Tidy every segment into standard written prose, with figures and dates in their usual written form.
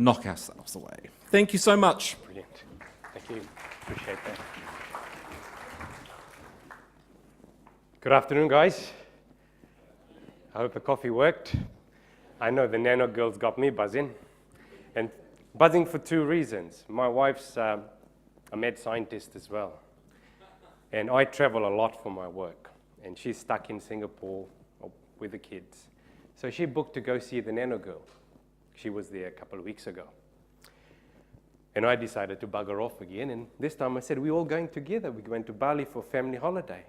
knock ourselves away. Thank you so much. Brilliant. Thank you. Appreciate that. Good afternoon, guys. I hope the coffee worked. I know the nano girls got me buzzing. And buzzing for two reasons. My wife's a med scientist as well. And I travel a lot for my work. And she's stuck in Singapore with the kids. So she booked to go see the nano girl. She was there a couple of weeks ago. And I decided to bugger off again. And this time I said, we're all going together. We went to Bali for a family holiday.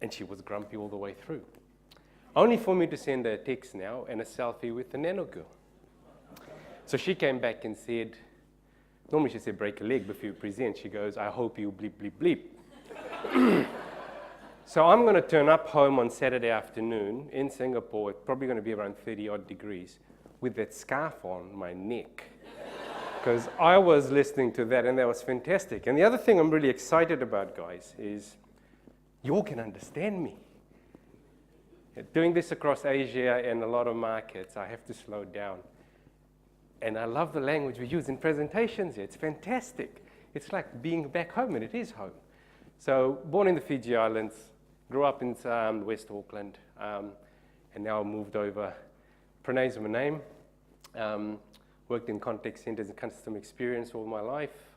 And she was grumpy all the way through. Only for me to send her a text now and a selfie with the nano girl. So she came back and said, normally she said, break a leg before you present. She goes, I hope you bleep, bleep, bleep. So I'm going to turn up home on Saturday afternoon in Singapore. It's probably going to be around 30 odd degrees with that scarf on my neck. Because I was listening to that and that was fantastic. And the other thing I'm really excited about, guys, is you all can understand me. Doing this across Asia and a lot of markets, I have to slow down. And I love the language we use in presentations here. It's fantastic. It's like being back home, and it is home. So, born in the Fiji Islands, grew up in West Auckland, and now moved over. Pranay is my name. Worked in contact centers and customer experience all my life,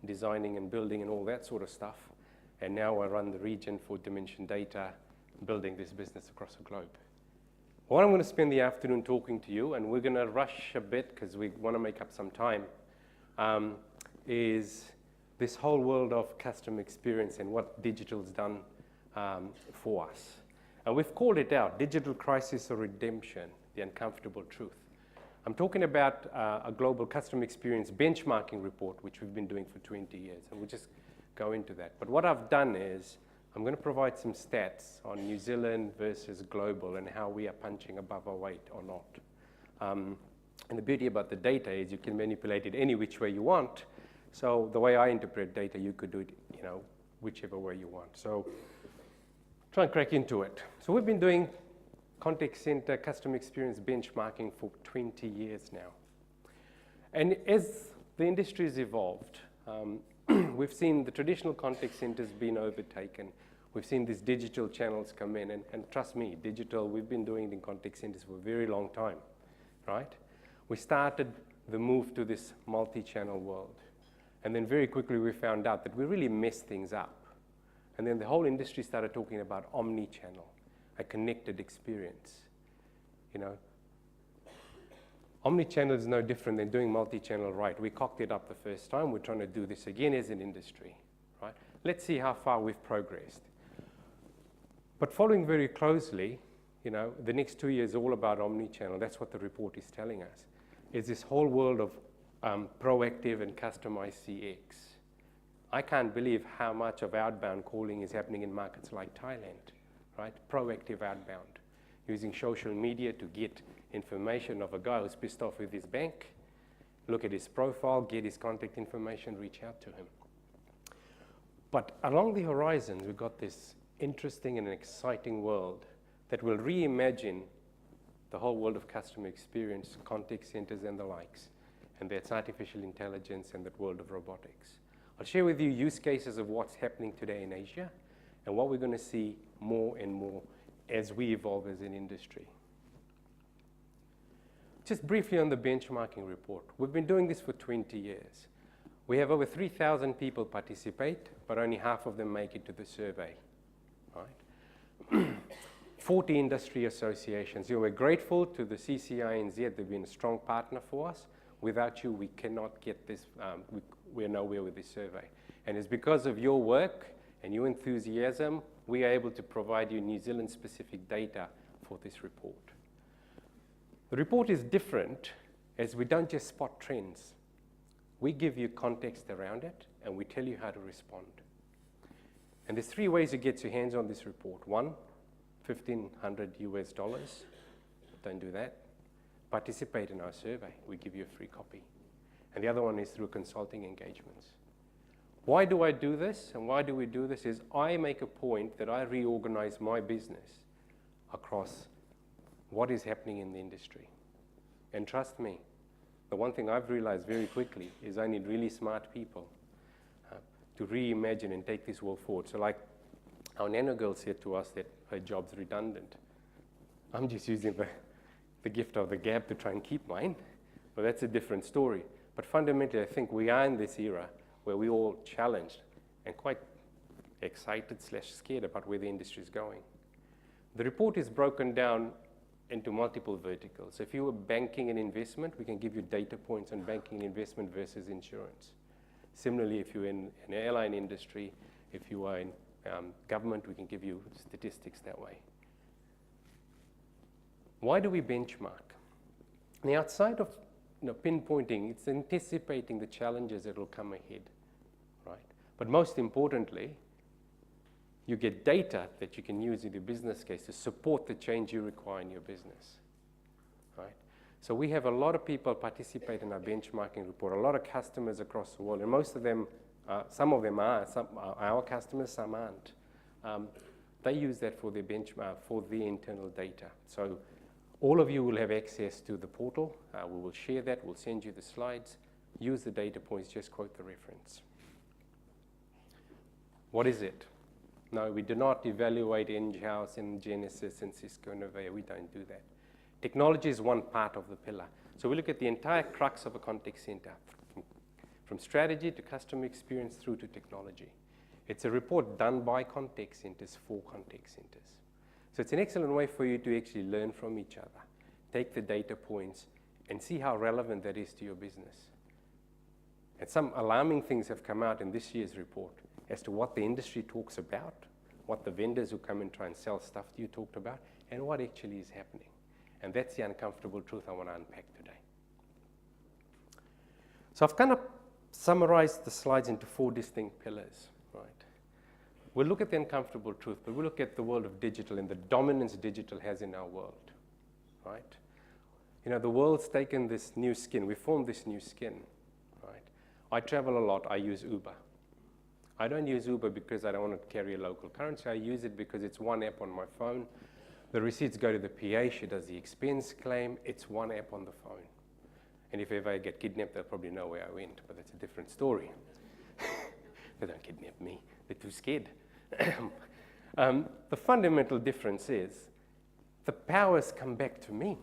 designing and building and all that sort of stuff. And now I run the region for Dimension Data, building this business across the globe. What I'm going to spend the afternoon talking to you, and we're going to rush a bit because we want to make up some time, is this whole world of customer experience and what digital's done for us. And we've called it out, Digital Crisis or Redemption, the Uncomfortable Truth. I'm talking about a global customer experience benchmarking report, which we've been doing for 20 years, and we'll just go into that. But what I've done is, I'm going to provide some stats on New Zealand versus global and how we are punching above our weight or not. And the beauty about the data is you can manipulate it any which way you want. So the way I interpret data, you could do it, whichever way you want. So try and crack into it. So we've been doing contact center customer experience benchmarking for 20 years now. And as the industry has evolved, we've seen the traditional contact centers being overtaken. We've seen these digital channels come in, and trust me, digital, we've been doing it in contact centers for a very long time, right? We started the move to this multi-channel world. And then very quickly we found out that we really messed things up. And then the whole industry started talking about omni-channel, a connected experience. Omni-channel is no different than doing multi-channel right. We cocked it up the first time. We're trying to do this again as an industry, right? Let's see how far we've progressed. But following very closely, the next 2 years all about omni-channel. That's what the report is telling us. Is this whole world of proactive and customized CX. I can't believe how much of outbound calling is happening in markets like Thailand, right? Proactive outbound, using social media to get information of a guy who's pissed off with his bank, look at his profile, get his contact information, reach out to him. But along the horizons, we've got this interesting and exciting world that will reimagine the whole world of customer experience, contact centers and the likes. And that's artificial intelligence and that world of robotics. I'll share with you use cases of what's happening today in Asia and what we're going to see more and more as we evolve as an industry. Just briefly on the benchmarking report. We've been doing this for 20 years. We have over 3,000 people participate, but only half of them make it to the survey, right? 40 industry associations. We're grateful to the CCiNZ. They've been a strong partner for us. Without you, we cannot get this, we're nowhere with this survey. And it's because of your work and your enthusiasm, we are able to provide you New Zealand-specific data for this report. The report is different as we don't just spot trends. We give you context around it, and we tell you how to respond. And there's 3 ways you get your hands on this report. 1, $1,500 US. Don't do that. Participate in our survey. We give you a free copy. And the other one is through consulting engagements. Why do I do this? And why do we do this is I make a point that I reorganize my business across what is happening in the industry. And trust me, the one thing I've realized very quickly is I need really smart people to reimagine and take this world forward. So like our nano girl said to us that her job's redundant. I'm just using the gift of the gab to try and keep mine. But that's a different story. But fundamentally, I think we are in this era where we're all challenged and quite excited / scared about where the industry is going. The report is broken down into multiple verticals. So if you were banking and investment, we can give you data points on banking and investment versus insurance. Similarly, if you're in an airline industry, if you are in government, we can give you statistics that way. Why do we benchmark? On the outside of pinpointing, it's anticipating the challenges that will come ahead, right? But most importantly, you get data that you can use in your business case to support the change you require in your business, right? So we have a lot of people participate in our benchmarking report, a lot of customers across the world, and most of them, some of them are our customers, some aren't. They use that for their benchmark, for their internal data. So all of you will have access to the portal. We will share that. We'll send you the slides. Use the data points. Just quote the reference. What is it? No, we do not evaluate Enghouse and Genesis and Cisco and Avaya. We don't do that. Technology is one part of the pillar. So we look at the entire crux of a contact center, from strategy to customer experience through to technology. It's a report done by contact centers for contact centers. So it's an excellent way for you to actually learn from each other, take the data points, and see how relevant that is to your business. And some alarming things have come out in this year's report as to what the industry talks about, what the vendors who come and try and sell stuff to you talked about, and what actually is happening. And that's the uncomfortable truth I want to unpack today. So I've kind of summarized the slides into 4 distinct pillars, right? We'll look at the uncomfortable truth, but we'll look at the world of digital and the dominance digital has in our world, right? The world's taken this new skin. We formed this new skin, right? I travel a lot. I use Uber. I don't use Uber because I don't want to carry a local currency. I use it because it's one app on my phone. The receipts go to the PA. She does the expense claim. It's one app on the phone. And if ever I get kidnapped, they'll probably know where I went, but that's a different story. They don't kidnap me. They're too scared. The fundamental difference is the powers come back to me.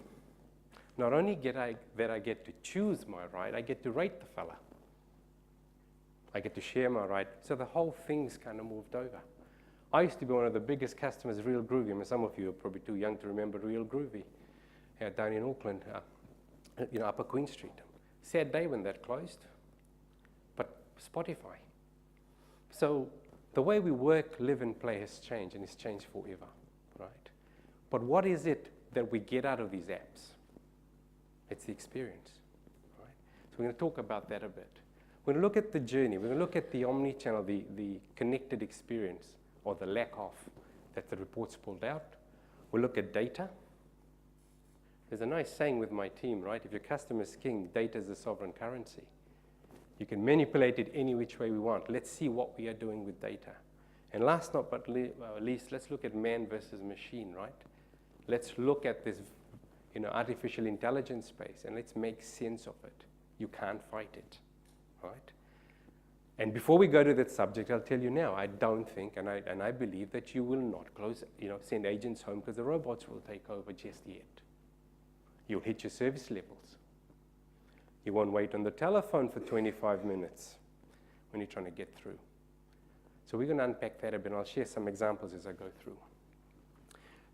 Not only that I get to choose my ride, I get to rate the fella. I get to share my ride. So the whole thing's kind of moved over. I used to be one of the biggest customers, Real Groovy. I mean, some of you are probably too young to remember Real Groovy down in Auckland, Upper Queen Street. Sad day when that closed, but Spotify. So the way we work, live, and play has changed, and it's changed forever, right? But what is it that we get out of these apps? It's the experience, right? So we're going to talk about that a bit. We're going to look at the journey. We're going to look at the omni-channel, the connected experience, or the lack of, that the report's pulled out. We'll look at data. There's a nice saying with my team, right? If your customer's king, data is the sovereign currency. You can manipulate it any which way we want. Let's see what we are doing with data. And last not but least, let's look at man versus machine, right? Let's look at this artificial intelligence space, and let's make sense of it. You can't fight it, right? And before we go to that subject, I'll tell you now, I don't think, and I believe that you will not send agents home because the robots will take over just yet. You'll hit your service levels. You won't wait on the telephone for 25 minutes when you're trying to get through. So we're going to unpack that a bit, and I'll share some examples as I go through.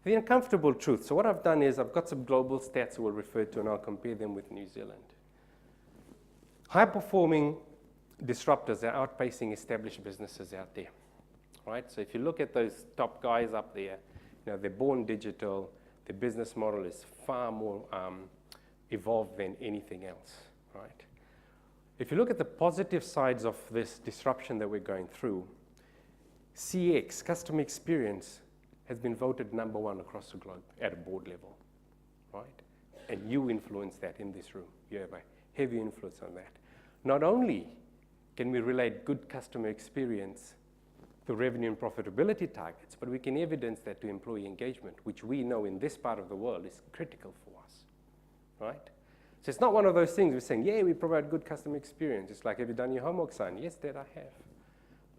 The uncomfortable truth. So what I've done is I've got some global stats we'll refer to, and I'll compare them with New Zealand. High-performing disruptors are outpacing established businesses out there, right? So if you look at those top guys up there, they're born digital. Their business model is far more evolved than anything else, right? If you look at the positive sides of this disruption that we're going through, CX, customer experience, has been voted #1 across the globe at a board level, right? And you influence that in this room. You have a heavy influence on that. Not only can we relate good customer experience to revenue and profitability targets, but we can evidence that to employee engagement, which we know in this part of the world is critical for us, right? So it's not one of those things we're saying, yeah, we provide good customer experience. It's like, have you done your homework, son? Yes, Dad, I have.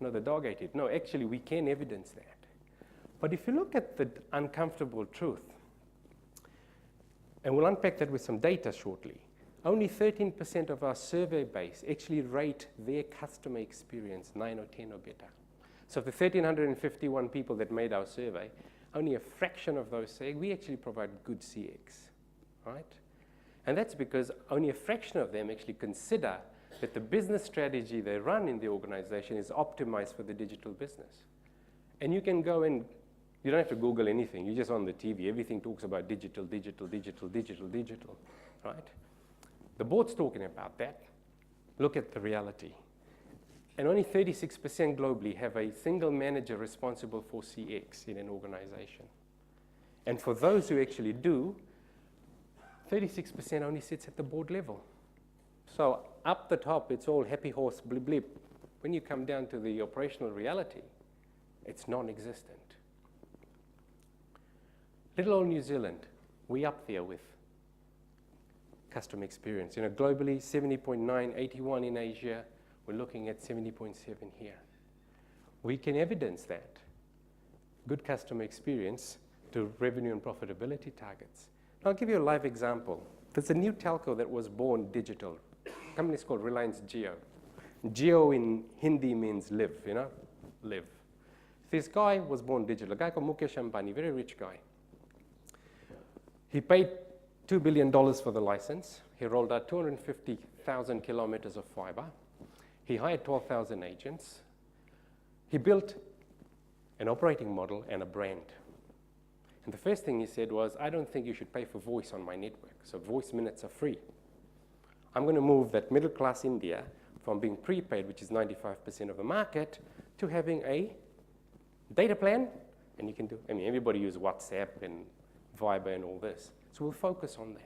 No, the dog ate it. No, actually, we can evidence that. But if you look at the uncomfortable truth, and we'll unpack that with some data shortly, only 13% of our survey base actually rate their customer experience 9 or 10 or better. So of the 1,351 people that made our survey, only a fraction of those say we actually provide good CX, right? And that's because only a fraction of them actually consider that the business strategy they run in the organization is optimized for the digital business. And you can go and, you don't have to Google anything, you're just on the TV, everything talks about digital, digital, digital, digital, digital, right? The board's talking about that. Look at the reality. And only 36% globally have a single manager responsible for CX in an organization. And for those who actually do, 36% only sits at the board level. So up the top, it's all happy horse, blip, blip. When you come down to the operational reality, it's non-existent. Little old New Zealand, we up there with customer experience. You know, globally, 70.9, 81 in Asia. We're looking at 70.7 here. We can evidence that. Good customer experience to revenue and profitability targets. I'll give you a live example. There's a new telco that was born digital. The company is called Reliance Jio. Jio in Hindi means live, you know, live. This guy was born digital, a guy called Mukesh Ambani, very rich guy. He paid $2 billion for the license. He rolled out 250,000 kilometers of fiber. He hired 12,000 agents. He built an operating model and a brand. And the first thing he said was, I don't think you should pay for voice on my network. So voice minutes are free. I'm going to move that middle class India from being prepaid, which is 95% of the market, to having a data plan. And you can do, I mean, everybody uses WhatsApp and Viber and all this. So we'll focus on that.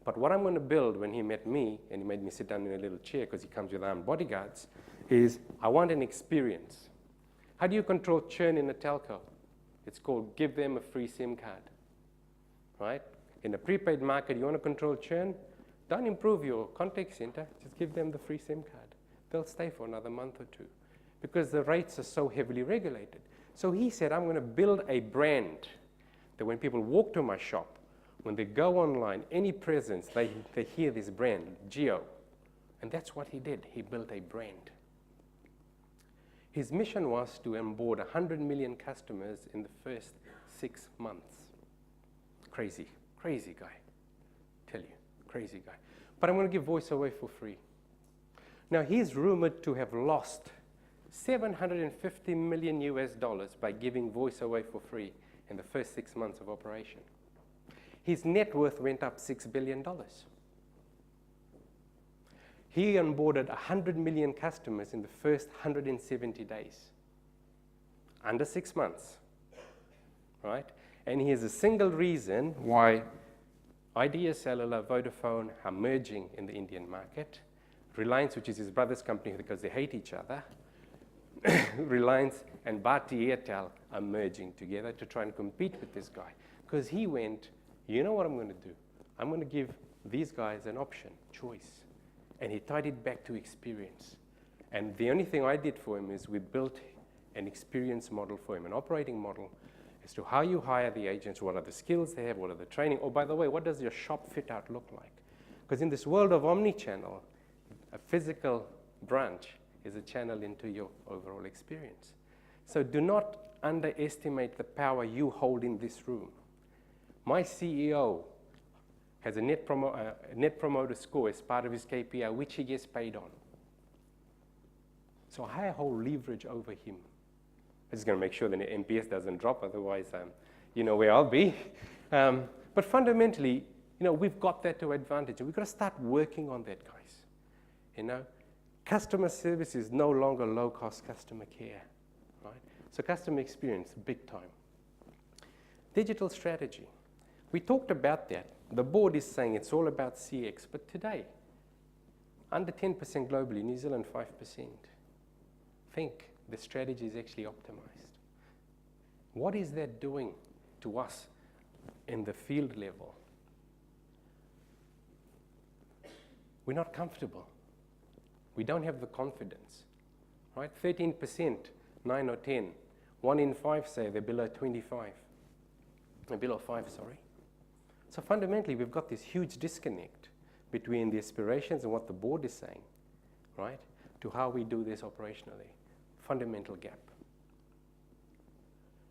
But what I'm going to build when he met me, and he made me sit down in a little chair because he comes with armed bodyguards, is I want an experience. How do you control churn in a telco? It's called give them a free SIM card, right? In a prepaid market, you want to control churn? Don't improve your contact center, just give them the free SIM card. They'll stay for another month or two because the rates are so heavily regulated. So he said, I'm going to build a brand that when people walk to my shop, when they go online, any presence, they hear this brand, Jio. And that's what he did. He built a brand. His mission was to onboard 100 million customers in the first 6 months. Crazy, crazy guy. Tell you, crazy guy. But I'm going to give voice away for free. Now, he's rumored to have lost $750 million by giving voice away for free in the first 6 months of operation. His net worth went up $6 billion. He onboarded 100 million customers in the first 170 days, under 6 months, right? And here's a single reason why Idea Cellular, Vodafone are merging in the Indian market. Reliance, which is his brother's company because they hate each other, Reliance and Bharti Airtel are merging together to try and compete with this guy. Because he went, you know what I'm going to do? I'm going to give these guys an option, choice. And he tied it back to experience. And the only thing I did for him is we built an experience model for him, an operating model as to how you hire the agents, what are the skills they have, what are the training. Oh, by the way, what does your shop fit out look like? Because in this world of omni-channel, a physical branch is a channel into your overall experience. So do not underestimate the power you hold in this room. My CEO has a net promoter score as part of his KPI, which he gets paid on. So I hold leverage over him. I'm just going to make sure the NPS doesn't drop, otherwise, you know where I'll be. But fundamentally, you know, we've got that to advantage, and we've got to start working on that, guys. You know, customer service is no longer low-cost customer care, right? So customer experience, big time. Digital strategy. We talked about that. The board is saying it's all about CX, but today, under 10% globally, New Zealand 5%. Think the strategy is actually optimized. What is that doing to us in the field level? we're not comfortable. We don't have the confidence, right? 13%, 9 or 10. 1 in 5 say they're below 25. Below 5, sorry. So fundamentally, we've got this huge disconnect between the aspirations and what the board is saying, right, to how we do this operationally. Fundamental gap.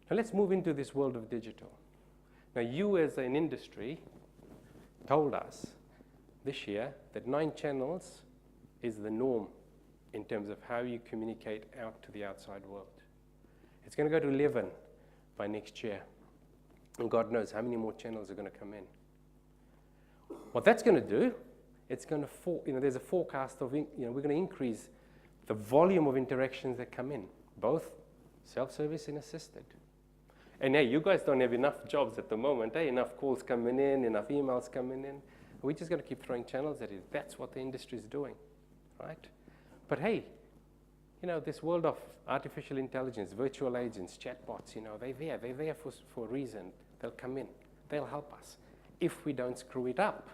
Now let's move into this world of digital. Now you as an industry told us this year that 9 channels is the norm in terms of how you communicate out to the outside world. It's going to go to 11 by next year. And God knows how many more channels are going to come in. What that's going to do, it's going to, there's a forecast of, we're going to increase the volume of interactions that come in, both self-service and assisted. And hey, you guys don't have enough jobs at the moment, enough calls coming in, enough emails coming in. We're just going to keep throwing channels at it. That's what the industry is doing, right? But hey, this world of artificial intelligence, virtual agents, chatbots, they're there for a reason. They'll come in. They'll help us if we don't screw it up,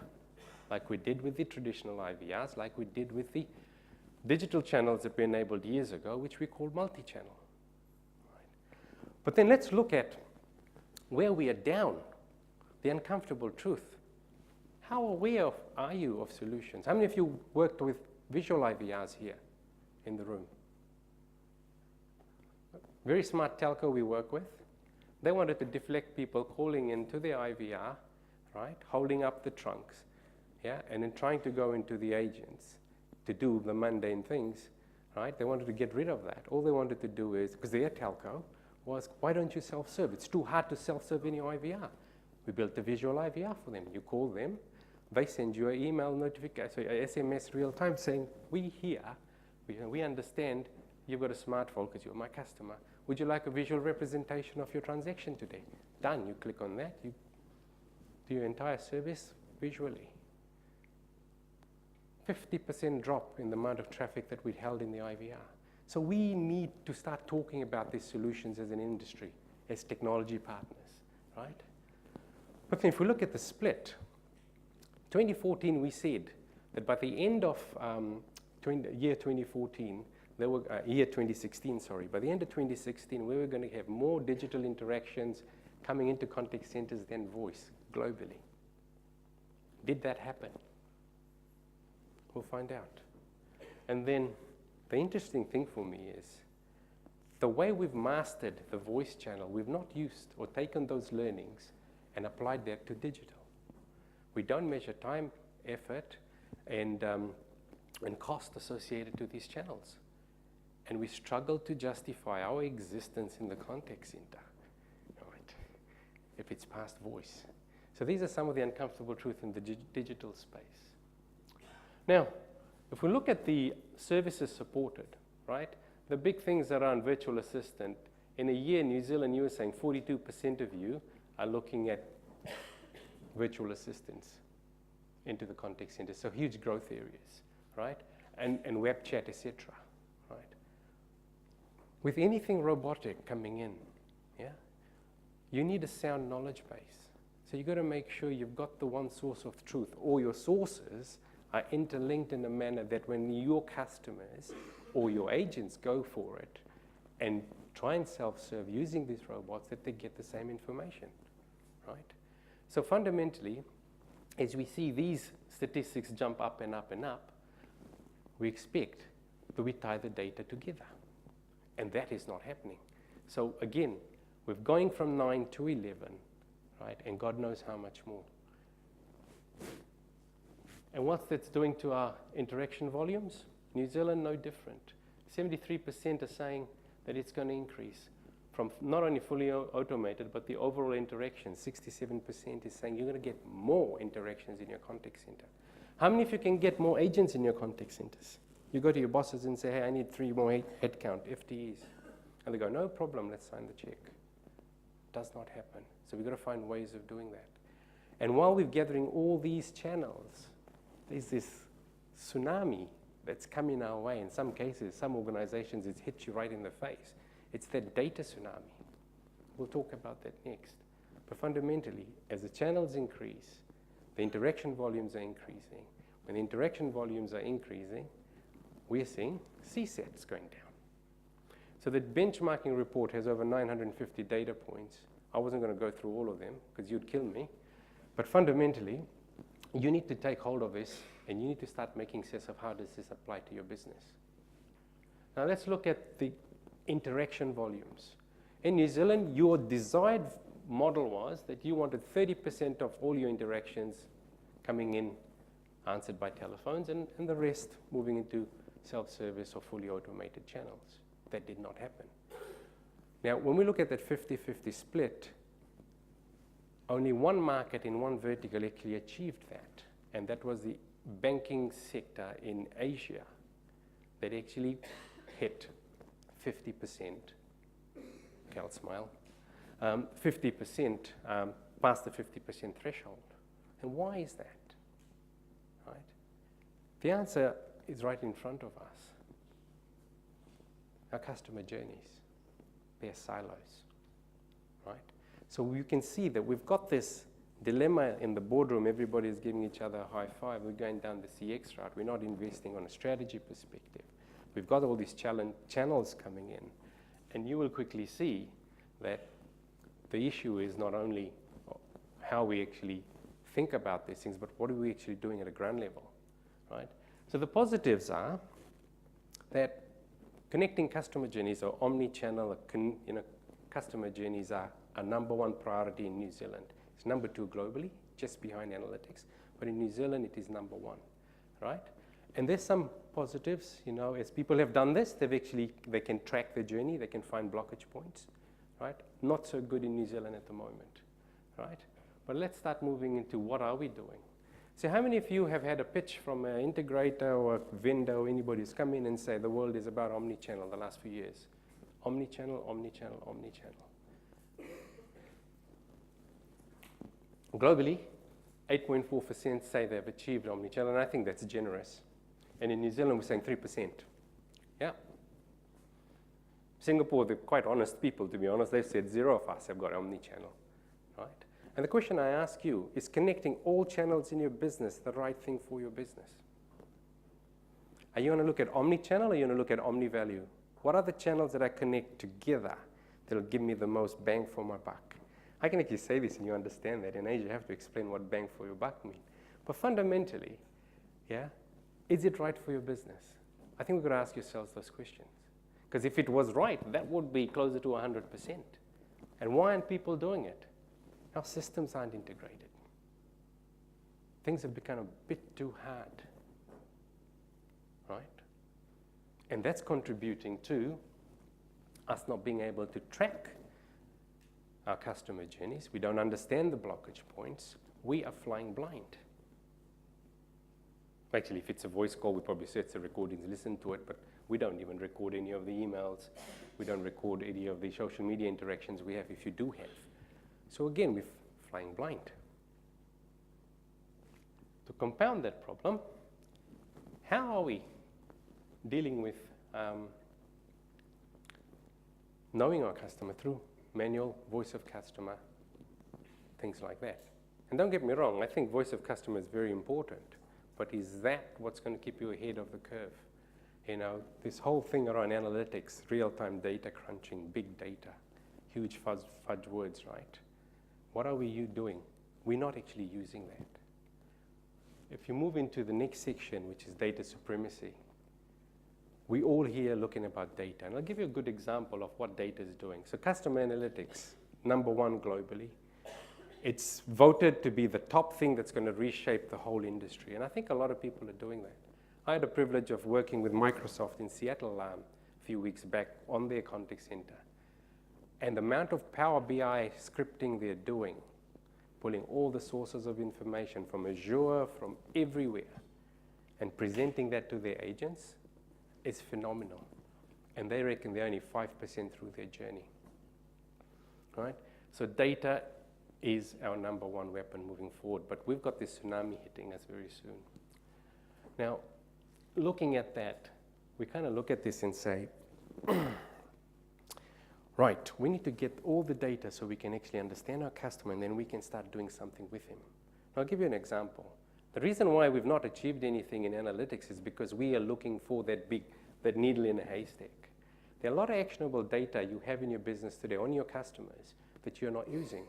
like we did with the traditional IVRs, like we did with the digital channels that we enabled years ago, which we called multi-channel. Right? But then let's look at where we are down, the uncomfortable truth. How aware are you of solutions? How many of you worked with visual IVRs here in the room? Very smart telco we work with. They wanted to deflect people calling into their IVR, right, holding up the trunks, and then trying to go into the agents to do the mundane things, right? They wanted to get rid of that. All they wanted to do is, because their telco was, why don't you self-serve? It's too hard to self-serve in your IVR. We built a visual IVR for them. You call them, they send you an email notification, so an SMS real time saying, we understand you've got a smartphone because you're my customer. Would you like a visual representation of your transaction today? Done. You click on that. You do your entire service visually. 50% drop in the amount of traffic that we held in the IVR. So we need to start talking about these solutions as an industry, as technology partners, right? But then if we look at the split, 2014 we said that by the end of year 2014, year 2016, sorry, by the end of 2016, we were going to have more digital interactions coming into contact centers than voice globally. Did that happen? We'll find out. And then the interesting thing for me is the way we've mastered the voice channel, we've not used or taken those learnings and applied that to digital. We don't measure time, effort, and cost associated to these channels. And we struggle to justify our existence in the contact center, right, if it's past voice. So these are some of the uncomfortable truths in the digital space. Now, if we look at the services supported, right, the big things around virtual assistant, in a year in New Zealand, you were saying 42% of you are looking at virtual assistants into the contact center. So huge growth areas, right, and web chat, etc. Right. With anything robotic coming in, you need a sound knowledge base. So you've got to make sure you've got the one source of truth, or your sources are interlinked in a manner that when your customers or your agents go for it and try and self-serve using these robots, that they get the same information, right? So fundamentally, as we see these statistics jump up and up and up, we expect that we tie the data together. And that is not happening. So again, we're going from 9 to 11, right? And God knows how much more. And what's that's doing to our interaction volumes? New Zealand, no different. 73% are saying that it's going to increase from not only fully automated, but the overall interactions. 67% is saying you're going to get more interactions in your contact center. How many of you can get more agents in your contact centers? You go to your bosses and say, hey, I need 3 more headcount, FTEs. And they go, no problem, let's sign the check. Does not happen. So we've got to find ways of doing that. And while we're gathering all these channels, there's this tsunami that's coming our way. In some cases, some organizations, it's hit you right in the face. It's that data tsunami. We'll talk about that next. But fundamentally, as the channels increase, the interaction volumes are increasing, when the interaction volumes are increasing, we're seeing CSATs going down. So the benchmarking report has over 950 data points. I wasn't going to go through all of them because you'd kill me. But fundamentally, you need to take hold of this and you need to start making sense of how does this apply to your business. Now let's look at the interaction volumes. In New Zealand, your desired model was that you wanted 30% of all your interactions coming in answered by telephones and the rest moving into self-service or fully automated channels. That did not happen. Now, when we look at that 50-50 split, only one market in one vertical actually achieved that, and that was the banking sector in Asia that actually hit 50%. Cal smile. 50% past the 50% threshold. And why is that? Right? The answer is right in front of us. Our customer journeys, they're silos, right? So you can see that we've got this dilemma in the boardroom. Everybody is giving each other a high five. We're going down the CX route. We're not investing on a strategy perspective. We've got all these channels coming in. And you will quickly see that the issue is not only how we actually think about these things, but what are we actually doing at a ground level, right? So the positives are that connecting customer journeys or omni-channel customer journeys are a number one priority in New Zealand. It's number two globally, just behind analytics. But in New Zealand, it is number one, right? And there's some positives, as people have done this, they can track their journey, they can find blockage points, right? Not so good in New Zealand at the moment, right? But let's start moving into what are we doing? So how many of you have had a pitch from an integrator or a vendor or anybody who's come in and say the world is about omni-channel the last few years? Omni-channel, omni-channel, omni-channel. Globally, 8.4% say they've achieved omni-channel, and I think that's generous. And in New Zealand, we're saying 3%. Yeah. Singapore, they're quite honest people, to be honest. They've said 0 of us have got omni-channel, right? And the question I ask you is connecting all channels in your business the right thing for your business? Are you going to look at omni-channel or are you going to look at omni-value? What are the channels that I connect together that will give me the most bang for my buck? I can actually say this and you understand that. In Asia, you have to explain what bang for your buck means. But fundamentally, is it right for your business? I think we've got to ask yourselves those questions. Because if it was right, that would be closer to 100%. And why aren't people doing it? Our systems aren't integrated. Things have become a bit too hard, right? And that's contributing to us not being able to track our customer journeys. We don't understand the blockage points. We are flying blind. Actually, if it's a voice call, we probably set the recordings, listen to it, but we don't even record any of the emails. We don't record any of the social media interactions we have, if you do have. So again, we're flying blind. To compound that problem, how are we dealing with knowing our customer through manual, voice of customer, things like that? And don't get me wrong, I think voice of customer is very important, but is that what's going to keep you ahead of the curve? This whole thing around analytics, real-time data crunching, big data, huge fudge words, right? What are we doing? We're not actually using that. If you move into the next section, which is data supremacy, we all here looking about data. And I'll give you a good example of what data is doing. So customer analytics, number one globally. It's voted to be the top thing that's going to reshape the whole industry. And I think a lot of people are doing that. I had the privilege of working with Microsoft in Seattle a few weeks back on their contact center. And the amount of Power BI scripting they're doing, pulling all the sources of information from Azure, from everywhere, and presenting that to their agents is phenomenal. And they reckon they're only 5% through their journey. Right? So data is our number one weapon moving forward. But we've got this tsunami hitting us very soon. Now, looking at that, we kind of look at this and say, right, we need to get all the data so we can actually understand our customer and then we can start doing something with him. I'll give you an example. The reason why we've not achieved anything in analytics is because we are looking for that needle in a haystack. There are a lot of actionable data you have in your business today on your customers that you're not using.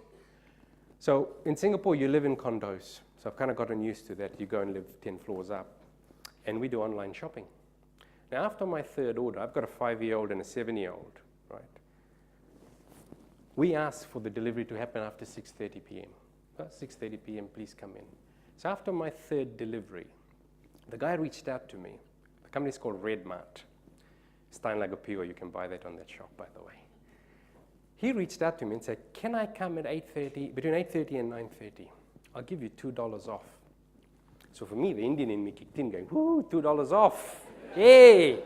So in Singapore, you live in condos. So I've kind of gotten used to that. You go and live 10 floors up. And we do online shopping. Now, after my third order, I've got a 5-year-old and a 7-year-old, right? We ask for the delivery to happen after 6:30 p.m. 6:30 p.m., please come in. So after my third delivery, the guy reached out to me. The company's called Red Mart. Steinlager, you can buy that on that shop, by the way. He reached out to me and said, can I come at 8:30, between 8:30 and 9:30? I'll give you $2 off. So for me, the Indian in me kicked in going, whoo, $2 off. Yay!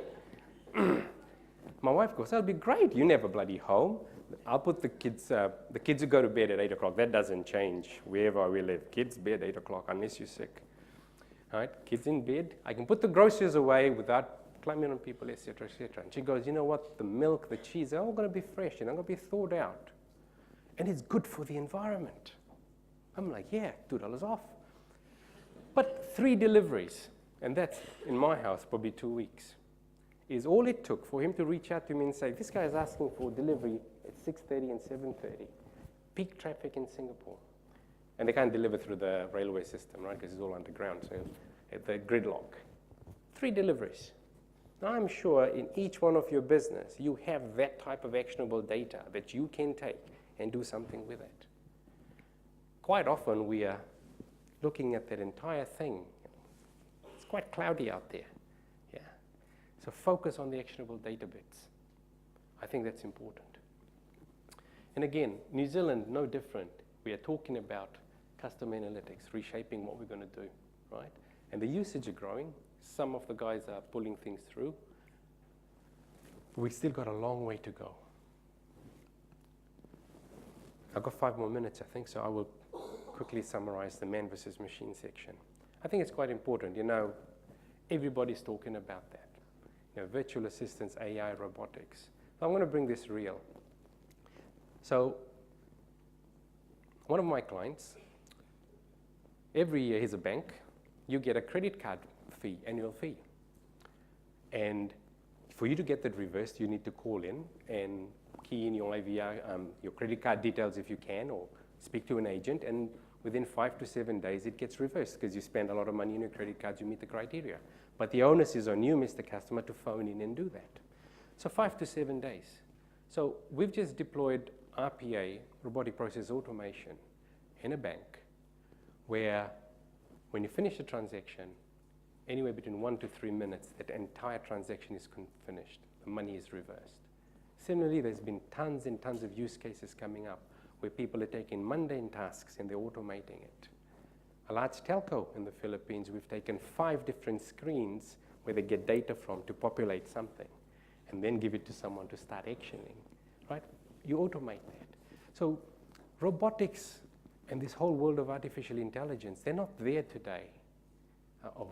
My wife goes, that'll be great. You're never bloody home. I'll put the kids who go to bed at 8 o'clock, that doesn't change wherever we live. Kids bed 8 o'clock unless you're sick. All right, kids in bed. I can put the groceries away without climbing on people, etc., etc. And she goes, you know what, the milk, the cheese, they're all going to be fresh and they're going to be thawed out. And it's good for the environment. I'm like, yeah, $2 off. But 3 deliveries, and that's, in my house, probably 2 weeks, is all it took for him to reach out to me and say, this guy is asking for delivery at 6:30 and 7:30. Peak traffic in Singapore. And they can't deliver through the railway system, right, because it's all underground, so at the gridlock. 3 deliveries. Now, I'm sure in each one of your business, you have that type of actionable data that you can take and do something with it. Quite often, we are looking at that entire thing. It's quite cloudy out there. Yeah. So focus on the actionable data bits. I think that's important. And again, New Zealand, no different. We are talking about customer analytics, reshaping what we're going to do, right? And the usage is growing. Some of the guys are pulling things through. We've still got a long way to go. I've got 5 more minutes, I think, so I will quickly summarize the man versus machine section. I think it's quite important. You know, everybody's talking about that. You know, virtual assistants, AI, robotics. So I'm going to bring this real. So one of my clients, every year, he's a bank, you get a credit card fee, annual fee. And for you to get that reversed, you need to call in and key in your IVR, your credit card details if you can, or speak to an agent, and within 5 to 7 days, it gets reversed because you spend a lot of money on your credit cards, you meet the criteria. But the onus is on you, Mr. Customer, to phone in and do that. So 5 to 7 days. So we've just deployed RPA, robotic process automation, in a bank where when you finish a transaction, anywhere between 1 to 3 minutes, that entire transaction is finished. The money is reversed. Similarly, there's been tons and tons of use cases coming up where people are taking mundane tasks and they're automating it. A large telco in the Philippines, we've taken 5 different screens where they get data from to populate something and then give it to someone to start actioning, right? You automate that. So robotics and this whole world of artificial intelligence, they're not there today.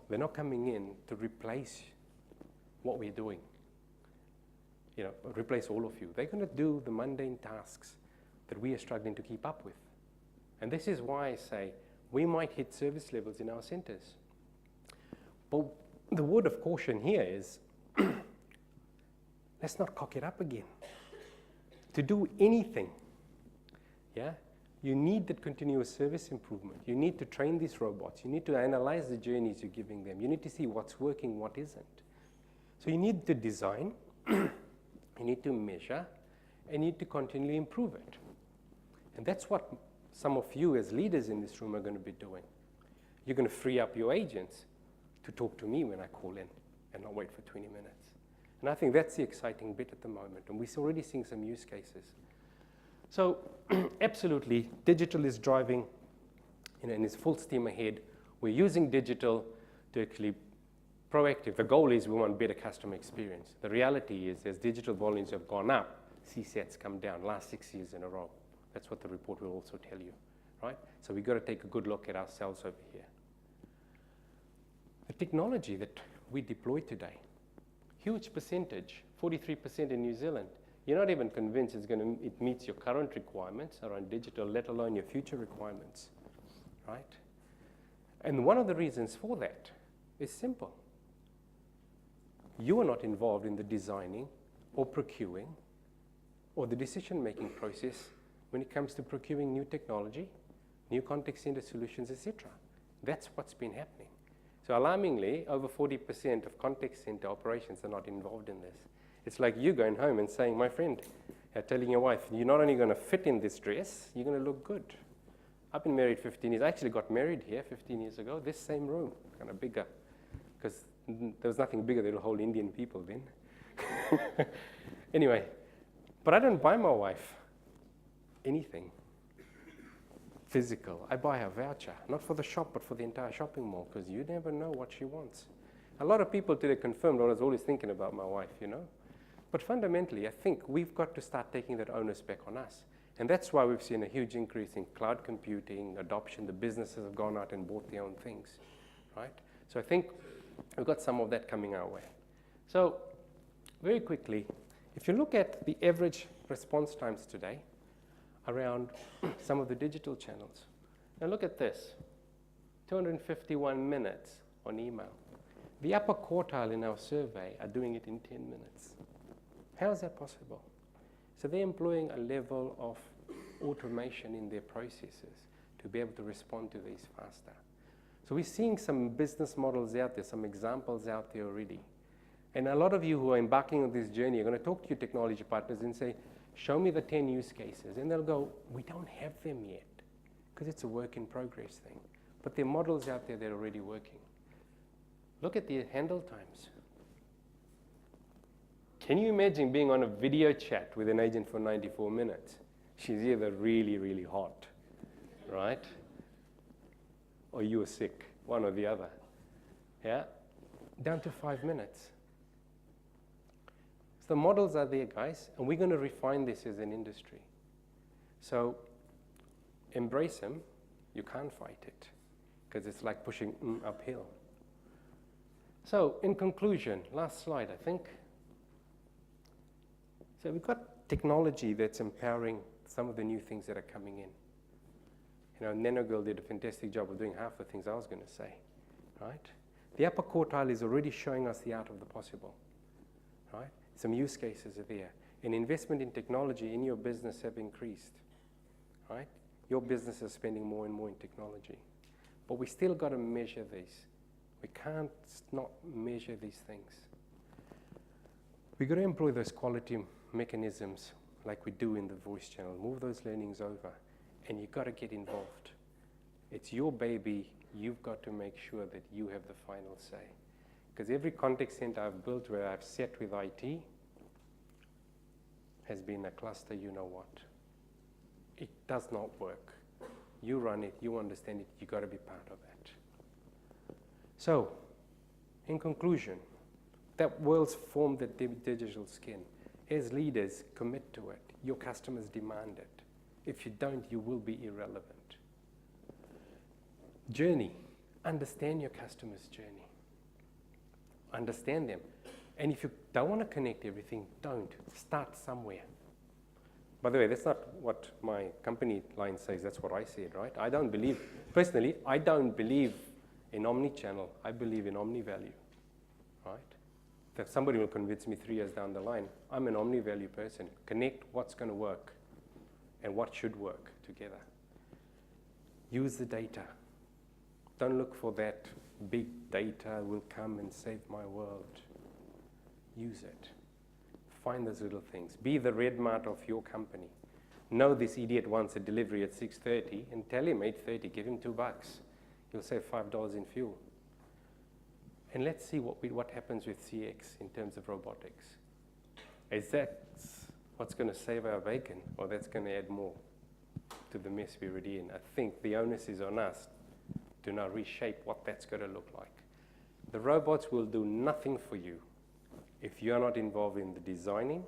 They're not coming in to replace what we're doing. You know, replace all of you. They're going to do the mundane tasks that we are struggling to keep up with. And this is why I say we might hit service levels in our centers. But the word of caution here is let's not cock it up again. To do anything, yeah, you need that continuous service improvement. You need to train these robots. You need to analyze the journeys you're giving them. You need to see what's working, what isn't. So you need to design, you need to measure, and you need to continually improve it. And that's what some of you as leaders in this room are going to be doing. You're going to free up your agents to talk to me when I call in and not wait for 20 minutes. And I think that's the exciting bit at the moment. And we're already seeing some use cases. So absolutely, digital is driving, and it's full steam ahead. We're using digital to actually proactive. The goal is we want better customer experience. The reality is as digital volumes have gone up, CSATs come down last 6 years in a row. That's what the report will also tell you, right? So we've got to take a good look at ourselves over here. The technology that we deploy today, huge percentage, 43% in New Zealand. You're not even convinced it meets your current requirements around digital, let alone your future requirements, right? And one of the reasons for that is simple. You are not involved in the designing or procuring or the decision-making process when it comes to procuring new technology, new contact center solutions, etc. That's what's been happening. So alarmingly, over 40% of contact center operations are not involved in this. It's like you going home and saying, my friend, telling your wife, you're not only going to fit in this dress, you're going to look good. I've been married 15 years. I actually got married here 15 years ago, this same room, kind of bigger, because there was nothing bigger that'll hold Indian people then. Anyway, but I don't buy my wife anything physical. I buy her voucher, not for the shop, but for the entire shopping mall, because you never know what she wants. A lot of people today confirmed what I was always thinking about my wife, you know. But fundamentally, I think we've got to start taking that onus back on us. And that's why we've seen a huge increase in cloud computing, adoption. The businesses have gone out and bought their own things, right? So I think we've got some of that coming our way. So very quickly, if you look at the average response times today around some of the digital channels, now look at this, 251 minutes on email. The upper quartile in our survey are doing it in 10 minutes. How is that possible? So they're employing a level of automation in their processes to be able to respond to these faster. So we're seeing some business models out there, some examples out there already. And a lot of you who are embarking on this journey are going to talk to your technology partners and say, show me the 10 use cases. And they'll go, we don't have them yet, because it's a work in progress thing. But there are models out there that are already working. Look at the handle times. Can you imagine being on a video chat with an agent for 94 minutes? She's either really, really hot, right? Or you are sick, one or the other. Yeah? Down to 5 minutes. So the models are there, guys, and we're going to refine this as an industry. So embrace them. You can't fight it, because it's like pushing uphill. So in conclusion, last slide, I think. So we've got technology that's empowering some of the new things that are coming in. You know, NanoGirl did a fantastic job of doing half the things I was going to say, right? The upper quartile is already showing us the art of the possible, right? Some use cases are there. And investment in technology in your business have increased, right? Your business is spending more and more in technology. But we still got to measure these. We can't not measure these things. We've got to employ those quality mechanisms like we do in the voice channel. Move those learnings over, and you've got to get involved. It's your baby. You've got to make sure that you have the final say. Because every contact center I've built where I've sat with IT has been a cluster, you know what. It does not work. You run it, you understand it, you've got to be part of that. So, in conclusion, that world's formed the digital skin. As leaders, commit to it. Your customers demand it. If you don't, you will be irrelevant. Journey. Understand your customer's journey. Understand them. And if you don't want to connect everything, don't. Start somewhere. By the way, that's not what my company line says. That's what I said, right? I don't believe, personally, I don't believe in omni-channel. I believe in omni-value, right? If somebody will convince me 3 years down the line, I'm an omni-value person. Connect what's going to work and what should work together. Use the data. Don't look for that big data will come and save my world. Use it. Find those little things. Be the red mart of your company. Know this idiot wants a delivery at 6:30 and tell him 8:30, give him $2. You'll save $5 in fuel. And let's see what happens with CX in terms of robotics. Is that what's going to save our bacon, or that's going to add more to the mess we're already in? I think the onus is on us to now reshape what that's going to look like. The robots will do nothing for you if you're not involved in the designing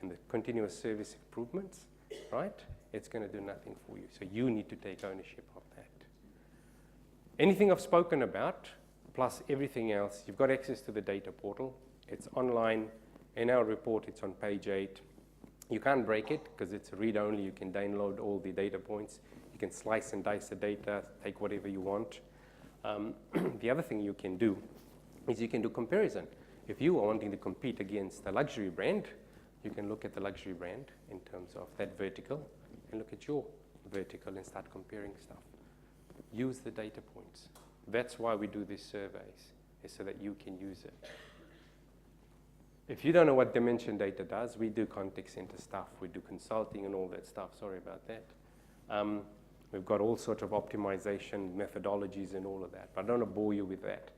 and the continuous service improvements, right? It's going to do nothing for you. So you need to take ownership of that. Anything I've spoken about, plus everything else, you've got access to the data portal. It's online. In our report, it's on page 8. You can't break it because it's read-only. You can download all the data points. You can slice and dice the data, take whatever you want. The other thing you can do is you can do comparison. If you are wanting to compete against a luxury brand, you can look at the luxury brand in terms of that vertical and look at your vertical and start comparing stuff. Use the data points. That's why we do these surveys, is so that you can use it. If you don't know what dimension data does, we do contact center stuff. We do consulting and all that stuff. Sorry about that. We've got all sorts of optimization methodologies and all of that, but I don't want to bore you with that.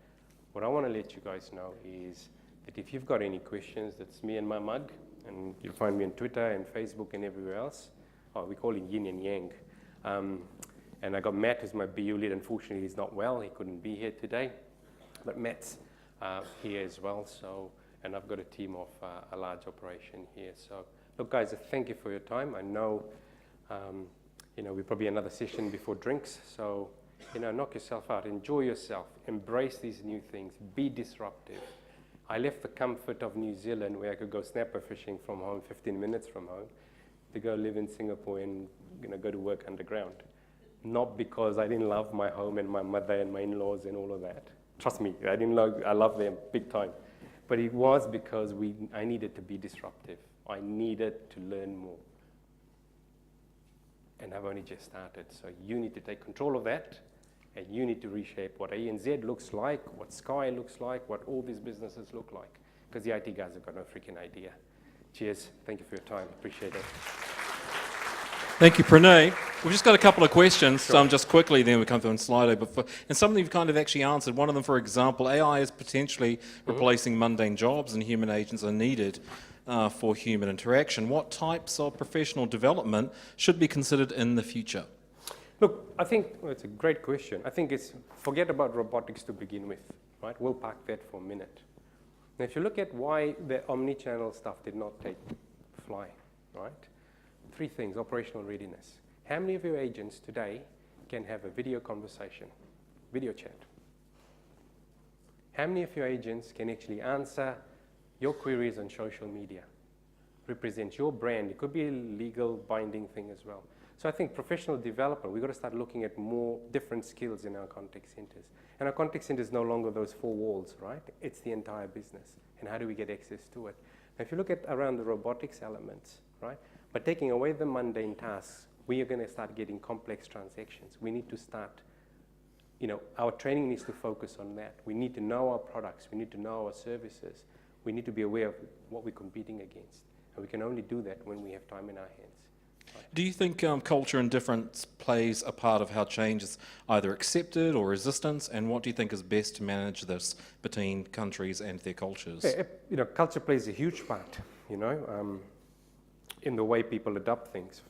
What I want to let you guys know is that if you've got any questions, that's me and my mug, and you'll find me on Twitter and Facebook and everywhere else. Oh, we call it yin and yang. And I got Matt, who's my BU lead. Unfortunately, he's not well. He couldn't be here today, but Matt's here as well. So, and I've got a team of a large operation here. So, look, guys, thank you for your time. I know, we're probably another session before drinks. So, knock yourself out, enjoy yourself, embrace these new things, be disruptive. I left the comfort of New Zealand where I could go snapper fishing from home, 15 minutes from home, to go live in Singapore and go to work underground. Not because I didn't love my home and my mother and my in-laws and all of that. Trust me, I love them big time. But it was because I needed to be disruptive. I needed to learn more. And I've only just started. So you need to take control of that, and you need to reshape what ANZ looks like, what Sky looks like, what all these businesses look like. Because the IT guys have got no freaking idea. Cheers. Thank you for your time. Appreciate it. Thank you, Pranay. We've just got a couple of questions, Sure. just quickly, then we come through on Slido. And some of them you've kind of actually answered. One of them, for example, AI is potentially replacing mundane jobs and human agents are needed for human interaction. What types of professional development should be considered in the future? Look, I think it's a great question. I think it's forget about robotics to begin with, right? We'll park that for a minute. Now, if you look at why the omni-channel stuff did not take fly, right? 3 things: operational readiness. How many of your agents today can have a video conversation, video chat? How many of your agents can actually answer your queries on social media, represent your brand? It could be a legal binding thing as well. So I think professional development, we've got to start looking at more different skills in our contact centers. And our contact center is no longer those 4 walls, right? It's the entire business. And how do we get access to it? Now, if you look at around the robotics elements, right? By taking away the mundane tasks, we are going to start getting complex transactions. We need to start, our training needs to focus on that. We need to know our products. We need to know our services. We need to be aware of what we're competing against. And we can only do that when we have time in our hands. Right? Do you think culture and difference plays a part of how change is either accepted or resistance? And what do you think is best to manage this between countries and their cultures? Yeah, culture plays a huge part, in the way people adopt things.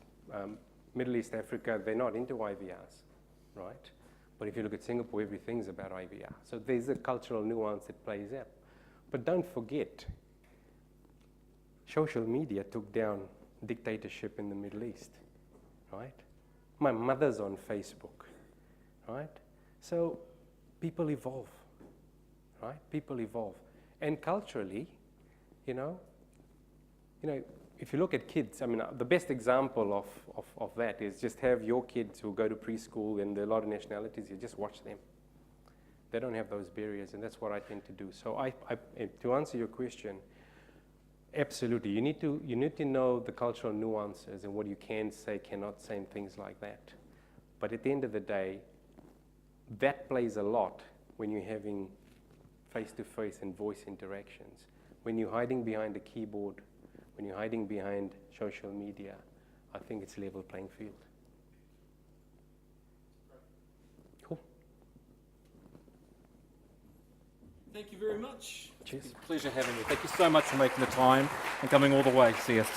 Middle East Africa, they're not into IVRs, right? But if you look at Singapore, everything's about IVR. So there's a cultural nuance that plays out. But don't forget, social media took down dictatorship in the Middle East, right? My mother's on Facebook, right? So people evolve, right? People evolve. And culturally, if you look at kids, the best example of that is just have your kids who go to preschool, and there are a lot of nationalities, you just watch them. They don't have those barriers, and that's what I tend to do. So to answer your question, absolutely, you need to know the cultural nuances and what you can say, cannot say, and things like that. But at the end of the day, that plays a lot when you're having face-to-face and voice interactions. When you're hiding behind a keyboard, when you're hiding behind social media, I think it's a level playing field. Cool. Thank you very much. Cheers. It's a pleasure having you. Thank you so much for making the time and coming all the way. See us.